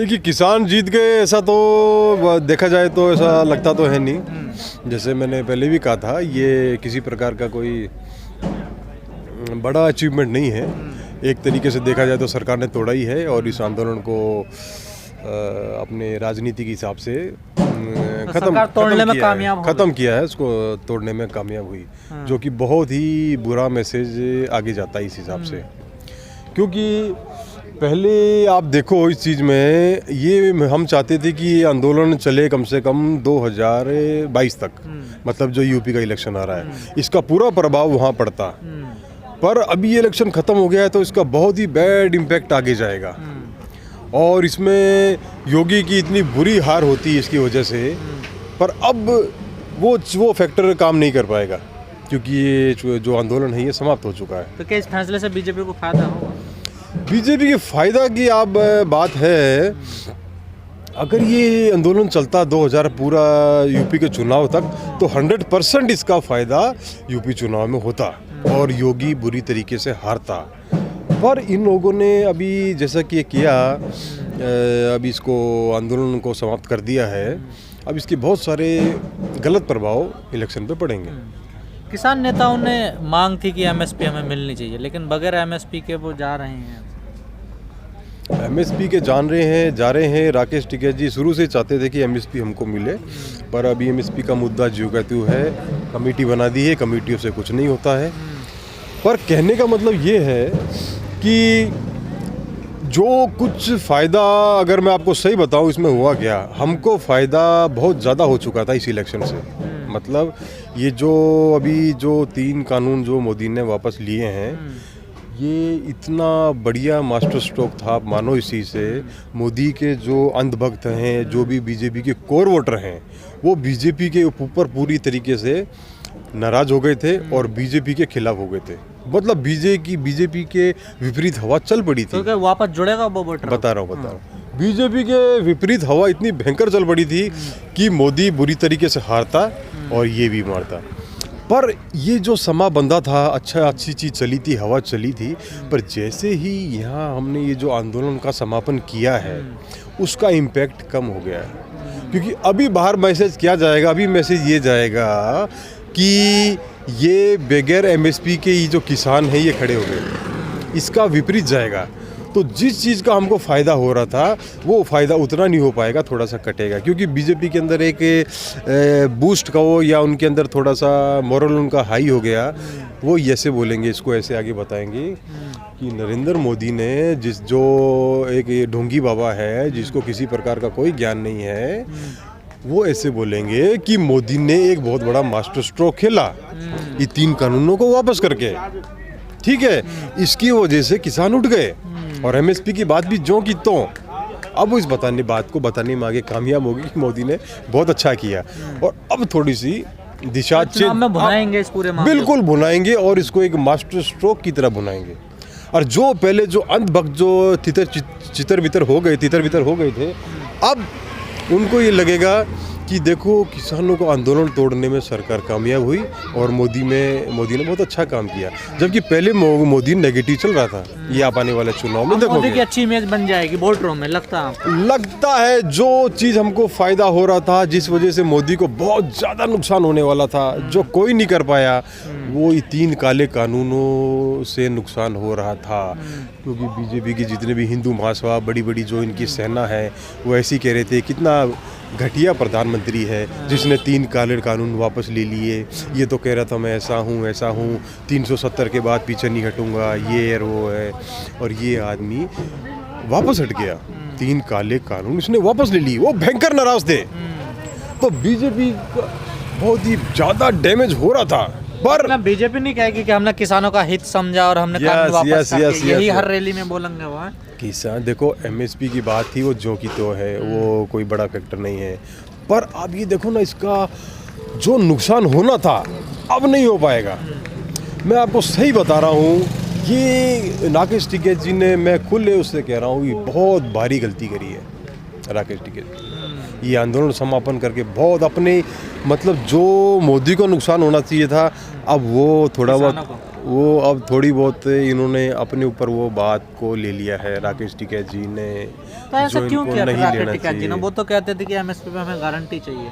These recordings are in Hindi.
देखिए किसान जीत गए ऐसा तो देखा जाए तो ऐसा लगता तो है नहीं। जैसे मैंने पहले भी कहा था, ये किसी प्रकार का कोई बड़ा अचीवमेंट नहीं है। एक तरीके से देखा जाए तो सरकार ने तोड़ा ही है और इस आंदोलन को अपने राजनीति के हिसाब से खत्म किया है, उसको तोड़ने में कामयाब हुई। जो कि बहुत ही बुरा मैसेज आगे जाता है इस हिसाब से, क्योंकि पहले आप देखो इस चीज़ में ये हम चाहते थे कि ये आंदोलन चले कम से कम 2022 तक, मतलब जो यूपी का इलेक्शन आ रहा है इसका पूरा प्रभाव वहाँ पड़ता। पर अभी ये इलेक्शन ख़त्म हो गया है तो इसका बहुत ही बैड इम्पैक्ट आगे जाएगा और इसमें योगी की इतनी बुरी हार होती है इसकी वजह से। पर अब वो फैक्टर काम नहीं कर पाएगा क्योंकि ये जो आंदोलन है ये समाप्त हो चुका है। तो क्या इस फैसले से बीजेपी को फायदा होगा? बीजेपी के फायदा की आप बात है, अगर ये आंदोलन चलता 2000 पूरा यूपी के चुनाव तक तो 100% इसका फायदा यूपी चुनाव में होता और योगी बुरी तरीके से हारता। पर इन लोगों ने अभी जैसा कि किया, अभी इसको आंदोलन को समाप्त कर दिया है। अब इसके बहुत सारे गलत प्रभाव इलेक्शन पे पड़ेंगे। किसान नेताओं ने मांग थी कि एमएसपी हमें मिलनी चाहिए, लेकिन बगैर एमएसपी के वो जा रहे हैं। एमएसपी के जा रहे हैं। राकेश टिकैत जी शुरू से चाहते थे कि एमएसपी हमको मिले, पर अभी एमएसपी का मुद्दा ज्यों का त्यों है। कमेटी बना दी है, कमेटियों से कुछ नहीं होता है। पर कहने का मतलब ये है कि जो कुछ फ़ायदा, अगर मैं आपको सही बताऊं इसमें हुआ क्या, हमको फ़ायदा बहुत ज़्यादा हो चुका था इस इलेक्शन से। मतलब ये जो अभी जो 3 कानून जो मोदी ने वापस लिए हैं, ये इतना बढ़िया मास्टर स्ट्रोक था। आप मानो इसी से मोदी के जो अंधभक्त हैं, जो भी बीजेपी के कोर वोटर हैं, वो बीजेपी के ऊपर पूरी तरीके से नाराज हो गए थे और बीजेपी के खिलाफ हो गए थे। मतलब बीजेपी के विपरीत हवा चल पड़ी थी। तो क्या वापस जुड़ेगा वो वोटर? बता रहा हूँ। बीजेपी के विपरीत हवा इतनी भयंकर चल पड़ी थी कि मोदी बुरी तरीके से हारता और ये भी मारता। पर ये जो समा बंधा था, अच्छी चीज़ चली थी, हवा चली थी। पर जैसे ही यहाँ हमने ये जो आंदोलन का समापन किया है उसका इम्पैक्ट कम हो गया है। क्योंकि अभी बाहर मैसेज क्या जाएगा, अभी मैसेज ये जाएगा कि ये बगैर एमएसपी के ये जो किसान हैं ये खड़े हो गए, इसका विपरीत जाएगा। तो जिस चीज़ का हमको फ़ायदा हो रहा था वो फ़ायदा उतना नहीं हो पाएगा, थोड़ा सा कटेगा। क्योंकि बीजेपी के अंदर एक बूस्ट का हो या उनके अंदर थोड़ा सा मोरल उनका हाई हो गया, वो ऐसे बोलेंगे, इसको ऐसे आगे बताएंगे कि नरेंद्र मोदी ने जो एक ये ढोंगी बाबा है जिसको किसी प्रकार का कोई ज्ञान नहीं है, वो ऐसे बोलेंगे कि मोदी ने एक बहुत बड़ा मास्टर स्ट्रोक खेला ये 3 कानूनों को वापस करके। ठीक है, इसकी वजह से किसान उठ गए और एमएसपी की बात भी जो की तो। अब इस बात को बताने में आगे कामयाब होगी कि मोदी ने बहुत अच्छा किया और अब थोड़ी सी दिशा भुनाएंगे इस पूरे मामले। बिल्कुल भुनाएंगे और इसको एक मास्टर स्ट्रोक की तरह भुनाएंगे। और जो पहले जो अंधभक्त जो तितर बितर हो गए थे, अब उनको ये लगेगा कि देखो किसानों को आंदोलन तोड़ने में सरकार कामयाब हुई और मोदी ने बहुत अच्छा काम किया। जबकि पहले मोदी नेगेटिव चल रहा था। ये आप आने वाले चुनाव में देखोगे मोदी की अच्छी इमेज बन जाएगी वोटरों में, लगता है। जो चीज़ हमको फ़ायदा हो रहा था, जिस वजह से मोदी को बहुत ज़्यादा नुकसान होने वाला था, जो कोई नहीं कर पाया, वो 3 काले कानूनों से नुकसान हो रहा था। क्योंकि बीजेपी के जितने भी हिंदू महासभा, बड़ी जो इनकी सेना है, वो ऐसी कह रहे थे कितना घटिया प्रधानमंत्री है जिसने 3 काले कानून वापस ले लिए। ये तो कह रहा था मैं ऐसा हूँ 370 के बाद पीछे नहीं हटूंगा, ये है वो है। और ये आदमी वापस हट गया, 3 काले कानून इसने वापस ले लिए। वो भयंकर नाराज थे। तो बीजेपी का बहुत ही ज़्यादा डैमेज हो रहा था। पर बीजेपी नहीं कहेगी कि हमने किसानों का हित समझा और हमने कानून वापस किए। यही हर रैली में बोलेंगे वो। किसान देखो एमएसपी की बात थी, वो जो की तो है, वो कोई बड़ा फैक्टर नहीं है। पर अब ये देखो ना, इसका जो नुकसान होना था अब नहीं हो पाएगा। मैं आपको सही बता रहा हूँ, ये राकेश टिकैत जी ने, मैं खुले उससे कह रहा हूँ, ये बहुत भारी गलती करी है राकेश टिकैत। ये आंदोलन समापन करके बहुत अपने, मतलब जो मोदी को नुकसान होना चाहिए था, अब वो थोड़ा बहुत वो अब थोड़ी बहुत इन्होंने अपने ऊपर वो बात को ले लिया है राकेश टिकैत जी ने, तो ऐसा जो क्यों इनको किया नहीं राकेश लेना टिकैत जी ने? चाहिए। वो तो कहते थे कि एमएसपी पे हमें गारंटी चाहिए।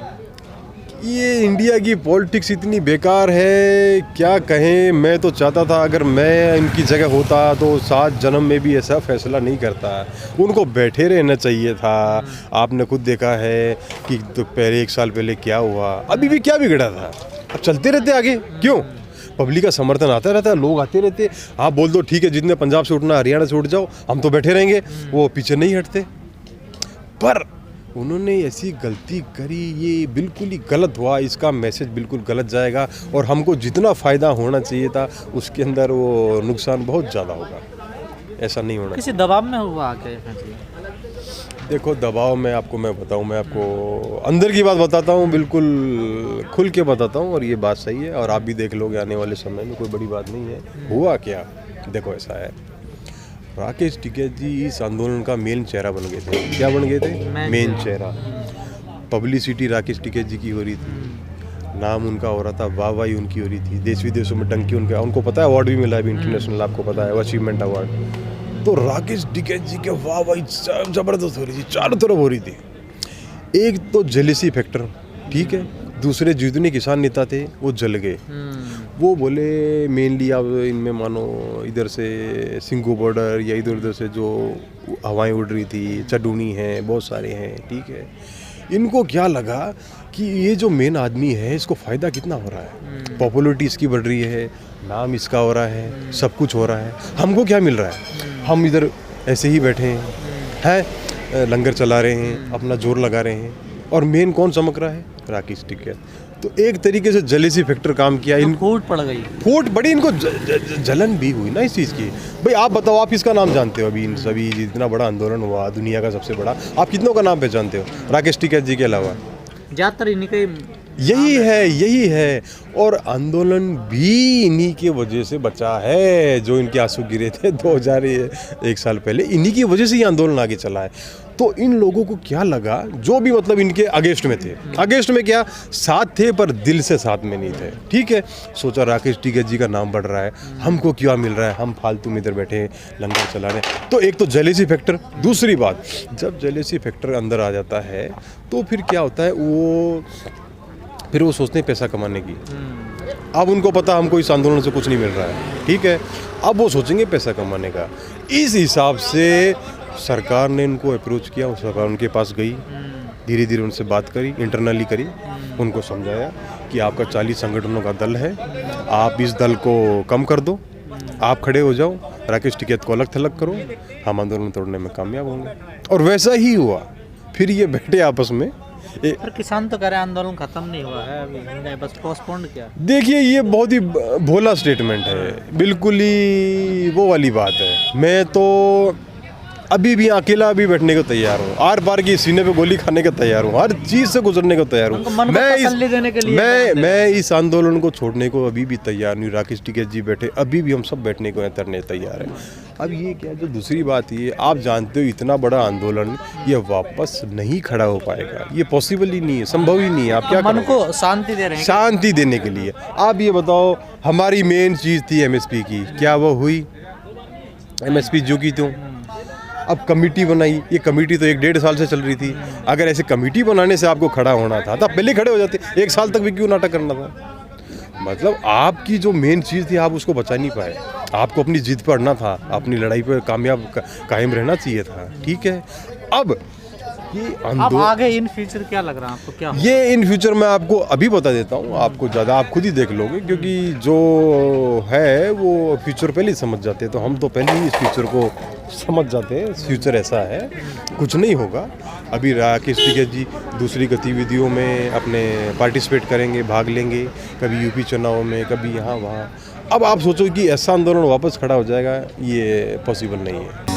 ये इंडिया की पॉलिटिक्स इतनी बेकार है, क्या कहें। मैं तो चाहता था अगर मैं इनकी जगह होता तो 7 जन्म में भी ऐसा फैसला नहीं करता, उनको बैठे रहना चाहिए था। आपने खुद देखा है कि तो पहले 1 साल पहले क्या हुआ, अभी भी क्या बिगड़ा था। अब चलते रहते आगे, क्यों? पब्लिक का समर्थन आता रहता है, लोग आते रहते। आप बोल दो ठीक है जितने पंजाब से उठना हरियाणा से उठ जाओ, हम तो बैठे रहेंगे, वो पीछे नहीं हटते। पर उन्होंने ऐसी गलती करी, ये बिल्कुल ही गलत हुआ, इसका मैसेज बिल्कुल गलत जाएगा और हमको जितना फ़ायदा होना चाहिए था उसके अंदर वो नुकसान बहुत ज़्यादा होगा। ऐसा नहीं होना किसी दबाव में हुआ आके फैसला? देखो दबाव में आपको मैं बताऊं, मैं आपको अंदर की बात बताता हूं, बिल्कुल खुल के बताता हूं और ये बात सही है और आप भी देख लोगे आने वाले समय में, कोई बड़ी बात नहीं है। हुआ क्या, देखो ऐसा है, राकेश टिकैत जी इस आंदोलन का मेन चेहरा बन गए थे। क्या बन गए थे? मेन चेहरा। पब्लिसिटी राकेश टिकैत जी की हो रही थी, नाम उनका हो रहा था, वाहवाही उनकी हो रही थी, देश विदेशों में टंकी उनका, उनको पता है अवार्ड भी मिला है अभी इंटरनेशनल, आपको पता है अचीवमेंट अवार्ड। तो राकेश टिकैत जी के वाहवाही जबरदस्त हो रही थी, चारों तरफ हो रही थी। एक तो जेलेसी फैक्टर, ठीक है, दूसरे जितने किसान नेता थे वो जल गए। वो बोले मेनली अब इनमें मानो इधर से सिंगू बॉर्डर या इधर उधर से जो हवाएं उड़ रही थी, चडूनी हैं, बहुत सारे हैं, ठीक है। इनको क्या लगा कि ये जो मेन आदमी है इसको फ़ायदा कितना हो रहा है, पॉपुलरिटी इसकी बढ़ रही है, नाम इसका हो रहा है, सब कुछ हो रहा है, हमको क्या मिल रहा है? हम इधर ऐसे ही बैठे हैं, लंगर चला रहे हैं, अपना जोर लगा रहे हैं और मेन कौन चमक रहा है? राकेश टिकैत। तो एक तरीके से जेलेसी फैक्टर काम किया, इन फूट पड़ गई, फूट बड़ी, इनको जलन भी हुई ना इस चीज़ की। भाई आप बताओ, आप किसका नाम जानते हो? अभी इन सभी जितना बड़ा आंदोलन हुआ दुनिया का सबसे बड़ा, आप कितनों का नाम पहचानते हो राकेश टिकैत जी के अलावा? ज़्यादातर इन्हीं का यही है और आंदोलन भी इन्हीं की वजह से बचा है। जो इनके आंसू गिरे थे 2001 साल पहले, इन्हीं की वजह से ये आंदोलन आगे चला है। तो इन लोगों को क्या लगा, जो भी मतलब इनके अगेंस्ट में थे, अगेंस्ट में क्या, साथ थे पर दिल से साथ में नहीं थे, ठीक है। सोचा राकेश टिकैत जी का नाम बढ़ रहा है, हमको क्या मिल रहा है, हम फालतू में इधर बैठे लंगर चला रहे। तो एक तो जेलेसी फैक्टर, दूसरी बात जब जेलेसी फैक्टर अंदर आ जाता है तो फिर क्या होता है, फिर वो सोचते हैं पैसा कमाने की। अब उनको पता हमको इस आंदोलन से कुछ नहीं मिल रहा है, ठीक है, अब वो सोचेंगे पैसा कमाने का। इस हिसाब से सरकार ने इनको अप्रोच किया, उस सरकार उनके पास गई, धीरे धीरे उनसे बात करी, इंटरनली करी, उनको समझाया कि आपका 40 संगठनों का दल है, आप इस दल को कम कर दो, आप खड़े हो जाओ, राकेश टिकैत को अलग थलग करो, हम आंदोलन तोड़ने में कामयाब होंगे। और वैसा ही हुआ। फिर ये बैठे आपस में। पर किसान तो कह रहे हैं आंदोलन खत्म नहीं हुआ है, अभी हमने बस पोस्टपोन्ड किया। देखिए ये बहुत ही भोला स्टेटमेंट है, बिल्कुल ही वो वाली बात है। मैं तो अभी भी अकेला भी बैठने को तैयार हूँ, आर पार की सीने पे गोली खाने को तैयार हूँ, हर चीज़ से गुजरने को तैयार हूँ। मैं इस आंदोलन को छोड़ने को अभी भी तैयार नहीं। राकेश टिकैत जी बैठे, अभी भी हम सब बैठने को तरने तैयार हैं। अब ये क्या, जो दूसरी बात ये, आप जानते हो इतना बड़ा आंदोलन ये वापस नहीं खड़ा हो पाएगा, ये पॉसिबल ही नहीं है, संभव ही नहीं है। आप क्या मन को शांति दे रहे हैं, शांति देने के लिए। आप ये बताओ, हमारी मेन चीज़ थी एमएसपी की, क्या वो हुई? एमएसपी जो की तो अब कमेटी बनाई, ये कमेटी तो 1-1.5 साल से चल रही थी। अगर ऐसे कमेटी बनाने से आपको खड़ा होना था तो पहले खड़े हो जाते, 1 साल तक भी क्यों नाटक करना था? मतलब आपकी जो मेन चीज़ थी आप उसको बचा नहीं पाए, आपको अपनी जिद पर अड़ना था, अपनी लड़ाई पर कामयाब कायम रहना चाहिए था, ठीक है। अब अब आगे इन फ्यूचर क्या लग रहा है आपको, क्या ये इन फ्यूचर मैं आपको अभी बता देता हूँ, आपको ज़्यादा आप खुद ही देख लोगे, क्योंकि जो है वो फ्यूचर पहले ही समझ जाते हैं। तो हम तो पहले ही इस फ्यूचर को समझ जाते हैं, फ्यूचर ऐसा है, कुछ नहीं होगा। अभी राकेश टिकैत जी दूसरी गतिविधियों में अपने पार्टिसिपेट करेंगे, भाग लेंगे, कभी यूपी चुनाव में, कभी यहाँ वहाँ। अब आप सोचो कि ऐसा आंदोलन वापस खड़ा हो जाएगा, ये पॉसिबल नहीं है।